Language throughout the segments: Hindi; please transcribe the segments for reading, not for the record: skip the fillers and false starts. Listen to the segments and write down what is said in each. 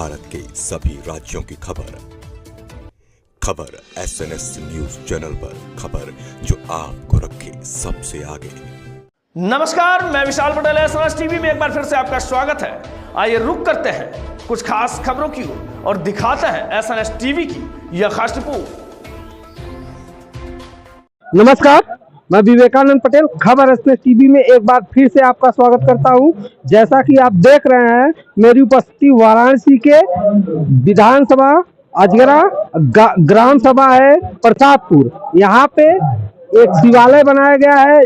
भारत के सभी राज्यों की खबर SNS न्यूज चैनल पर, खबर जो आपको रखे सबसे आगे। नमस्कार, मैं विशाल पटेल, SNS टीवी में एक बार फिर से आपका स्वागत है। आइए रुक करते हैं कुछ खास खबरों की ओर और दिखाते हैं SNS टीवी की यह खास रिपोर्ट। नमस्कार, मैं विवेकानंद पटेल खबर SNS टीवी में एक बार फिर से आपका स्वागत करता हूं। जैसा कि आप देख रहे हैं, मेरी उपस्थिति वाराणसी के विधानसभा अजगरा ग्राम सभा है प्रतापपुर। यहाँ पे एक शिवालय बनाया गया है,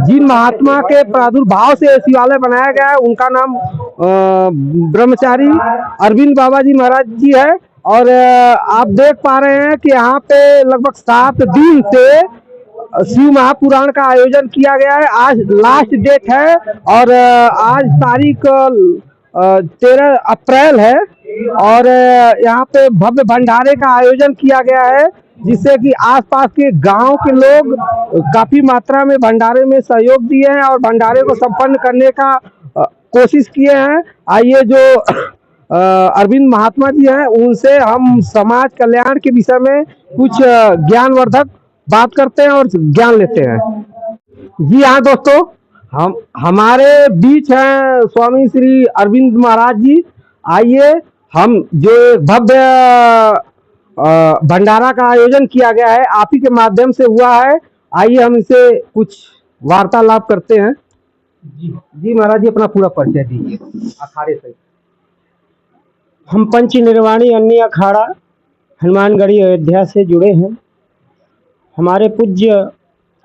जिन महात्मा के प्रादुर्भाव से शिवालय बनाया गया है उनका नाम ब्रह्मचारी अरविंद बाबा जी महाराज जी है। और आप देख पा रहे हैं कि यहाँ पे लगभग 7 दिन से शिव महापुराण का आयोजन किया गया है। आज लास्ट डेट है और आज तारीख 13 अप्रैल है और यहाँ पे भव्य भंडारे का आयोजन किया गया है, जिससे कि आसपास के गांव के लोग काफी मात्रा में भंडारे में सहयोग दिए हैं और भंडारे को संपन्न करने का कोशिश किए हैं। आइए जो अरविंद महात्मा जी हैं उनसे हम समाज कल्याण के विषय में कुछ ज्ञानवर्धक बात करते हैं और ज्ञान लेते हैं। जी हाँ दोस्तों, हमारे बीच हैं स्वामी श्री अरविंद महाराज जी। आइए हम जो भव्य भंडारा का आयोजन किया गया है आप ही के माध्यम से हुआ है, आइए हम इसे कुछ वार्तालाप करते हैं। जी महाराज जी, अपना पूरा परिचय दीजिए अखाड़े से। हम पंच निर्वाणी अन्य अखाड़ा हनुमानगढ़ी अयोध्या से जुड़े हैं। हमारे पूज्य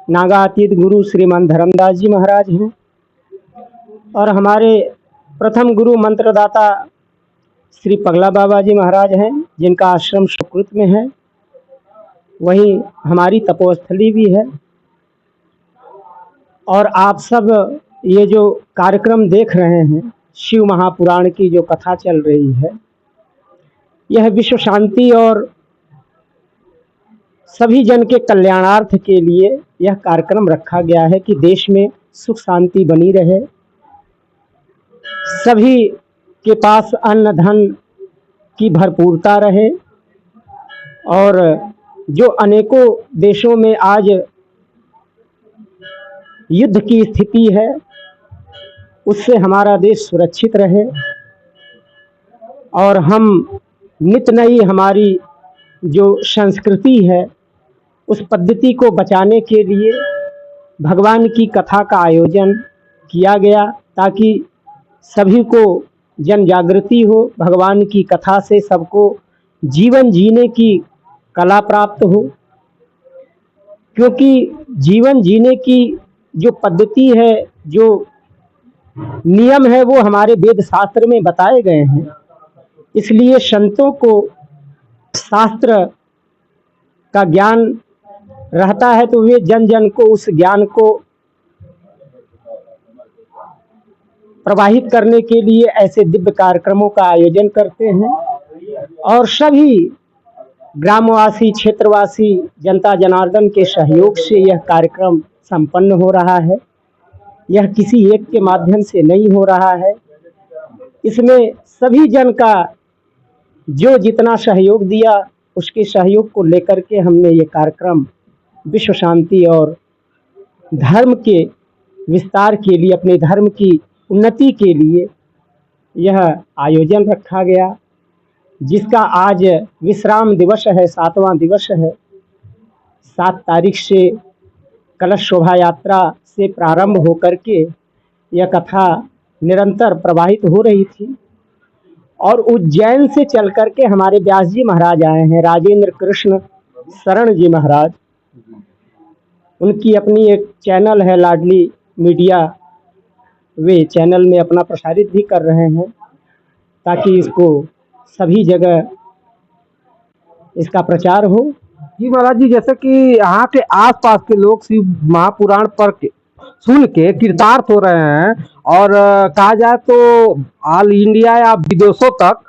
नागातीत गुरु श्रीमान धर्मदास जी महाराज हैं और हमारे प्रथम गुरु मंत्रदाता श्री पगला बाबा जी महाराज हैं, जिनका आश्रम सुकृत में है। वहीं हमारी तपोस्थली भी है। और आप सब ये जो कार्यक्रम देख रहे हैं, शिव महापुराण की जो कथा चल रही है, यह विश्व शांति और सभी जन के कल्याणार्थ के लिए यह कार्यक्रम रखा गया है कि देश में सुख शांति बनी रहे, सभी के पास अन्न धन की भरपूरता रहे और जो अनेकों देशों में आज युद्ध की स्थिति है उससे हमारा देश सुरक्षित रहे और हम नित नई हमारी जो संस्कृति है उस पद्धति को बचाने के लिए भगवान की कथा का आयोजन किया गया, ताकि सभी को जन जागृति हो, भगवान की कथा से सबको जीवन जीने की कला प्राप्त हो। क्योंकि जीवन जीने की जो पद्धति है, जो नियम है, वो हमारे वेद शास्त्र में बताए गए हैं। इसलिए संतों को शास्त्र का ज्ञान रहता है तो वे जन जन को उस ज्ञान को प्रवाहित करने के लिए ऐसे दिव्य कार्यक्रमों का आयोजन करते हैं। और सभी ग्रामवासी, क्षेत्रवासी, जनता जनार्दन के सहयोग से यह कार्यक्रम संपन्न हो रहा है। यह किसी एक के माध्यम से नहीं हो रहा है। इसमें सभी जन का जो जितना सहयोग दिया उसके सहयोग को लेकर के हमने ये कार्यक्रम विश्व शांति और धर्म के विस्तार के लिए, अपने धर्म की उन्नति के लिए यह आयोजन रखा गया, जिसका आज विश्राम दिवस है, 7वां दिवस है। 7 तारीख से कलश शोभा यात्रा से प्रारंभ होकर के यह कथा निरंतर प्रवाहित हो रही थी और उज्जैन से चल करके हमारे व्यास जी महाराज आए हैं, राजेंद्र कृष्ण शरण जी महाराज। उनकी अपनी एक चैनल है लाडली मीडिया, वे चैनल में अपना प्रसारित भी कर रहे हैं ताकि इसको सभी जगह इसका प्रचार हो। जी महाराज जी, जैसे कि यहाँ के आसपास के लोग शिव महापुराण पर सुन के कृतार्थ हो रहे हैं और कहा जाए तो ऑल इंडिया या विदेशों तक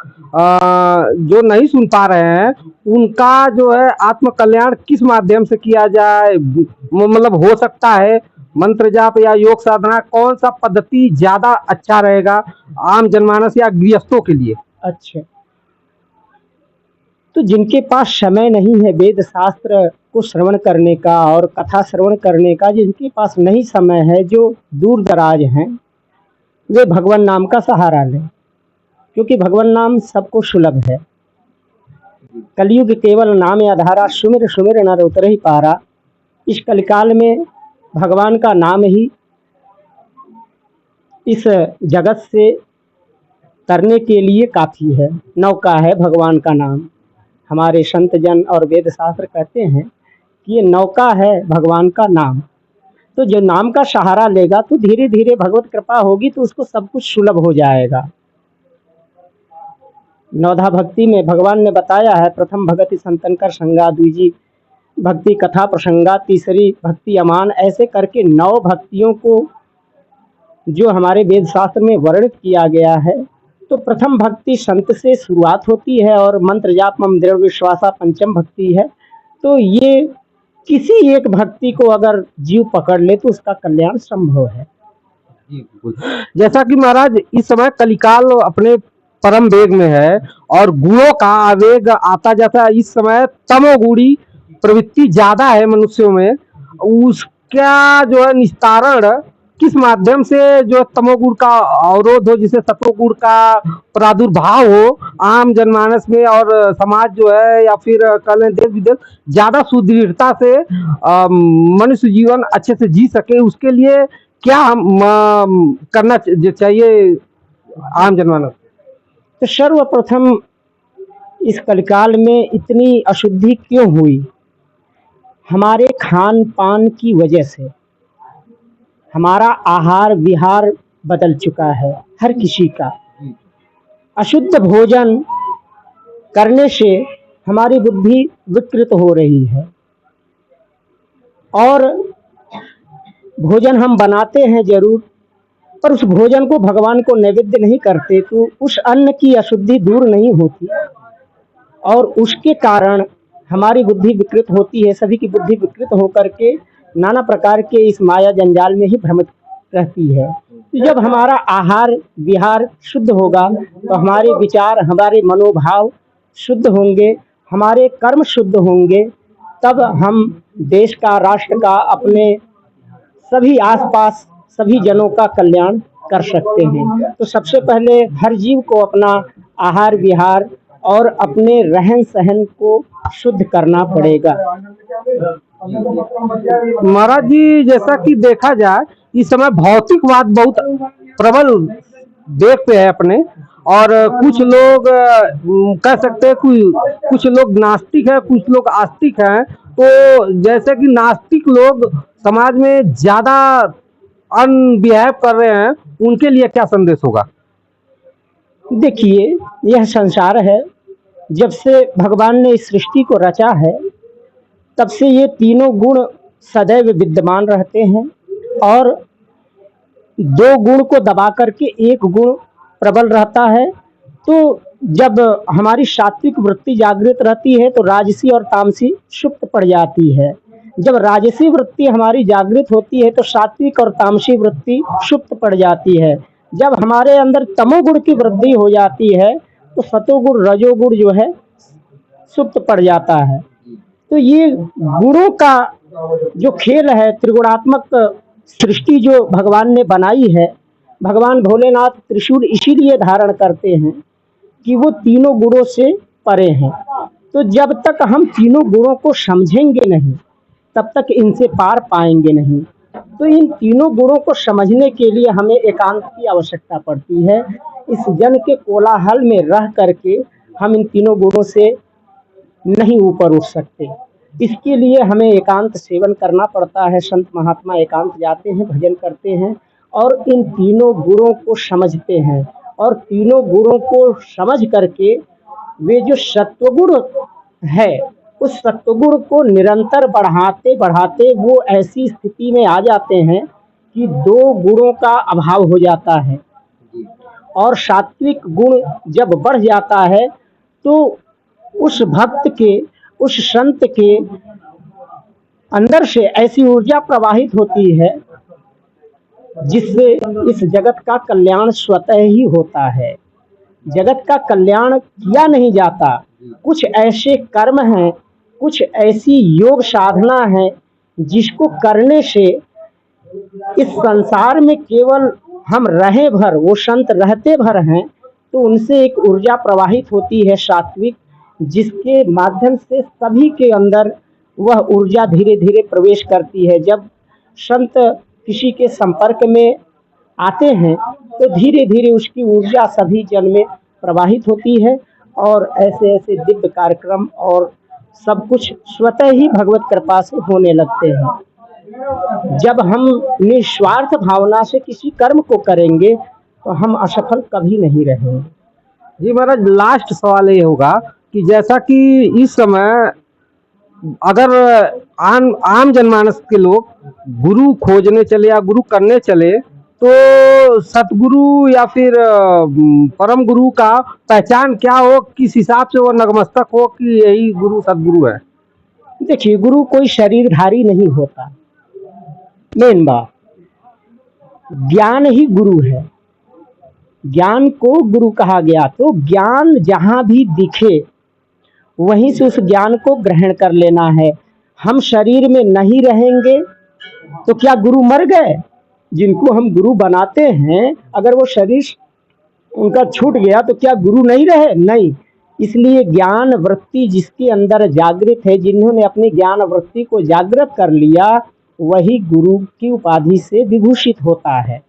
जो नहीं सुन पा रहे हैं उनका जो है आत्म कल्याण किस माध्यम से किया जाए, मतलब हो सकता है मंत्र जाप या योग साधना, कौन सा पद्धति ज्यादा अच्छा रहेगा आम जनमानस या गृहस्थों के लिए? अच्छा, तो जिनके पास समय नहीं है वेद शास्त्र को श्रवण करने का और कथा श्रवण करने का, जिनके पास नहीं समय है, जो दूर दराज हैं, वे भगवान नाम का सहारा लें, क्योंकि भगवान नाम सबको सुलभ है। कलयुग केवल नाम आधारा, सुमिर सुमिर नर उतरहि पारा। इस कलिकाल में भगवान का नाम ही इस जगत से तरने के लिए काफ़ी है। नौका है भगवान का नाम। हमारे संत जन और वेद शास्त्र कहते हैं कि ये नौका है भगवान का नाम। तो जो नाम का सहारा लेगा तो धीरे धीरे भगवत कृपा होगी तो उसको सब कुछ सुलभ हो जाएगा। नवधा भक्ति में भगवान ने बताया है, प्रथम भगति संतन कर संगा, दूजी भक्ति कथा प्रसंगा, तीसरी भक्ति अमान, ऐसे करके 9 भक्तियों को जो हमारे वेद शास्त्र में वर्णित किया गया है। तो प्रथम भक्ति संत से शुरुआत होती है और मंत्र जाप मम दृढ़ विश्वासा पंचम भक्ति है। तो ये किसी एक भक्ति को अगर जीव पकड़ ले तो उसका कल्याण संभव है। जैसा कि महाराज इस समय कलिकाल अपने परम वेग में है और गुणों का आवेग आता जाता है। इस समय तमोगुणी प्रवृत्ति ज्यादा है मनुष्यों में, उसका जो है निस्तारण किस माध्यम से जो तमोगुण का अवरोध हो, जिससे सत्वगुण का प्रादुर्भाव हो आम जनमानस में और समाज जो है या फिर कह लें देश विदेश ज्यादा सुदृढ़ता से मनुष्य जीवन अच्छे से जी सके, उसके लिए क्या हम करना चाहिए आम जनमानस? तो सर्वप्रथम इस कलिकाल में इतनी अशुद्धि क्यों हुई? हमारे खान पान की वजह से हमारा आहार विहार बदल चुका है। हर किसी का अशुद्ध भोजन करने से हमारी बुद्धि विकृत हो रही है और भोजन हम बनाते हैं जरूर, पर उस भोजन को भगवान को नैवेद्य नहीं करते तो उस अन्न की अशुद्धि दूर नहीं होती और उसके कारण हमारी बुद्धि विकृत होती है। सभी की बुद्धि विकृत होकर के नाना प्रकार के इस माया जंजाल में ही भ्रमित रहती है। तो जब हमारा आहार विहार शुद्ध होगा तो हमारे विचार, हमारे मनोभाव शुद्ध होंगे, हमारे कर्म शुद्ध होंगे, तब हम देश का, राष्ट्र का, अपने सभी आसपास सभी जनों का कल्याण कर सकते हैं। तो सबसे पहले हर जीव को अपना आहार विहार और अपने रहन सहन को शुद्ध करना पड़ेगा। महाराज जी, जैसा कि देखा जाए इस समय भौतिकवाद बहुत प्रबल देख पे है अपने, और कुछ लोग कह सकते हैं कुछ लोग नास्तिक है, कुछ लोग आस्तिक हैं। तो जैसे कि नास्तिक लोग समाज में ज्यादा अनबिहेव कर रहे हैं, उनके लिए क्या संदेश होगा? देखिए, यह संसार है, जब से भगवान ने इस सृष्टि को रचा है तब से ये तीनों गुण सदैव विद्यमान रहते हैं और 2 गुण को दबा करके एक गुण प्रबल रहता है। तो जब हमारी सात्विक वृत्ति जागृत रहती है तो राजसी और तामसी सुप्त पड़ जाती है। जब राजसी वृत्ति हमारी जागृत होती है तो सात्विक और तामसी वृत्ति सुप्त पड़ जाती है। जब हमारे अंदर तमोगुण की वृद्धि हो जाती है तो सतोगुण रजोगुण जो है सुप्त पड़ जाता है। तो ये गुणों का जो खेल है, त्रिगुणात्मक सृष्टि जो भगवान ने बनाई है, भगवान भोलेनाथ त्रिशूल इसीलिए धारण करते हैं कि वो तीनों गुणों से परे हैं। तो जब तक हम तीनों गुणों को समझेंगे नहीं तब तक इनसे पार पाएंगे नहीं। तो इन तीनों गुणों को समझने के लिए हमें एकांत की आवश्यकता पड़ती है। इस जन के कोलाहल में रह करके हम इन तीनों गुणों से नहीं ऊपर उठ सकते। इसके लिए हमें एकांत सेवन करना पड़ता है। संत महात्मा एकांत जाते हैं, भजन करते हैं और इन तीनों गुणों को समझते हैं और तीनों गुणों को समझ करके वे जो सत्वगुण है उस सत्वगुण को निरंतर बढ़ाते बढ़ाते वो ऐसी स्थिति में आ जाते हैं कि 2 गुणों का अभाव हो जाता है और सात्विक गुण जब बढ़ जाता है तो उस भक्त के, उस संत के अंदर से ऐसी ऊर्जा प्रवाहित होती है जिससे इस जगत का कल्याण स्वतः ही होता है। जगत का कल्याण किया नहीं जाता। कुछ ऐसे कर्म हैं, कुछ ऐसी योग साधना है जिसको करने से इस संसार में केवल हम रहे भर, वो संत रहते भर हैं, तो उनसे एक ऊर्जा प्रवाहित होती है सात्विक, जिसके माध्यम से सभी के अंदर वह ऊर्जा धीरे धीरे प्रवेश करती है। जब संत किसी के संपर्क में आते हैं तो धीरे धीरे उसकी ऊर्जा सभी जन में प्रवाहित होती है और ऐसे ऐसे दिव्य कार्यक्रम और सब कुछ स्वतः ही भगवत कृपा से होने लगते हैं। जब हम निस्वार्थ भावना से किसी कर्म को करेंगे तो हम असफल कभी नहीं रहेंगे। जी महाराज, लास्ट सवाल ये होगा कि जैसा कि इस समय अगर आम जनमानस के लोग गुरु खोजने चले या गुरु करने चले तो सतगुरु या फिर परम गुरु का पहचान क्या हो, किस हिसाब से वो नतमस्तक हो कि यही गुरु सतगुरु है? देखिए, गुरु कोई शरीरधारी नहीं होता। मेन बात, ज्ञान ही गुरु है। ज्ञान को गुरु कहा गया। तो ज्ञान जहाँ भी दिखे वहीं से उस ज्ञान को ग्रहण कर लेना है। हम शरीर में नहीं रहेंगे तो क्या गुरु मर गए? जिनको हम गुरु बनाते हैं, अगर वो शरीर उनका छूट गया तो क्या गुरु नहीं रहे? नहीं। इसलिए ज्ञान वृत्ति जिसके अंदर जागृत है, जिन्होंने अपनी ज्ञान वृत्ति को जागृत कर लिया, वही गुरु की उपाधि से विभूषित होता है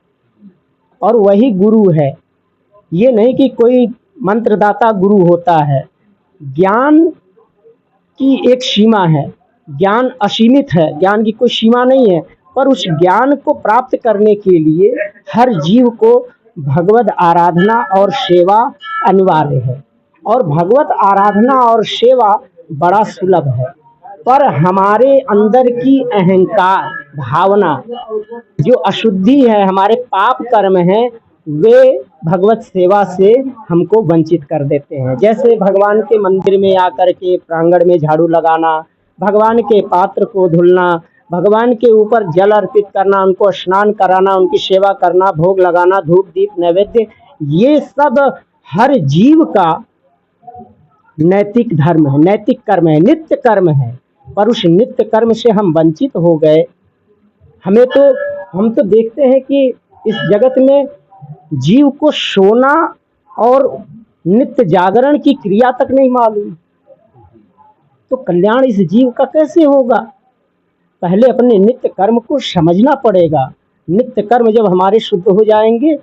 और वही गुरु है। ये नहीं कि कोई मंत्रदाता गुरु होता है। ज्ञान की एक सीमा है, ज्ञान असीमित है, ज्ञान की कोई सीमा नहीं है। पर उस ज्ञान को प्राप्त करने के लिए हर जीव को भगवत आराधना और सेवा अनिवार्य है। और भगवत आराधना और सेवा बड़ा सुलभ है। पर हमारे अंदर की अहंकार भावना, जो अशुद्धि है, हमारे पाप कर्म हैं, वे भगवत सेवा से हमको वंचित कर देते हैं। जैसे भगवान के मंदिर में आकर के प्रांगण में झाड़ू लगाना, भगवान के पात्र को धुलना, भगवान के ऊपर जल अर्पित करना, उनको स्नान कराना, उनकी सेवा करना, भोग लगाना, धूप दीप नैवेद्य, ये सब हर जीव का नैतिक धर्म है, नैतिक कर्म है, नित्य कर्म है। पर उस नित्य कर्म से हम वंचित हो गए। हम तो देखते हैं कि इस जगत में जीव को सोना और नित्य जागरण की क्रिया तक नहीं मालूम, तो कल्याण इस जीव का कैसे होगा? पहले अपने नित्य कर्म को समझना पड़ेगा। नित्य कर्म जब हमारे शुद्ध हो जाएंगे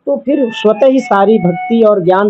तो फिर स्वतः ही सारी भक्ति और ज्ञान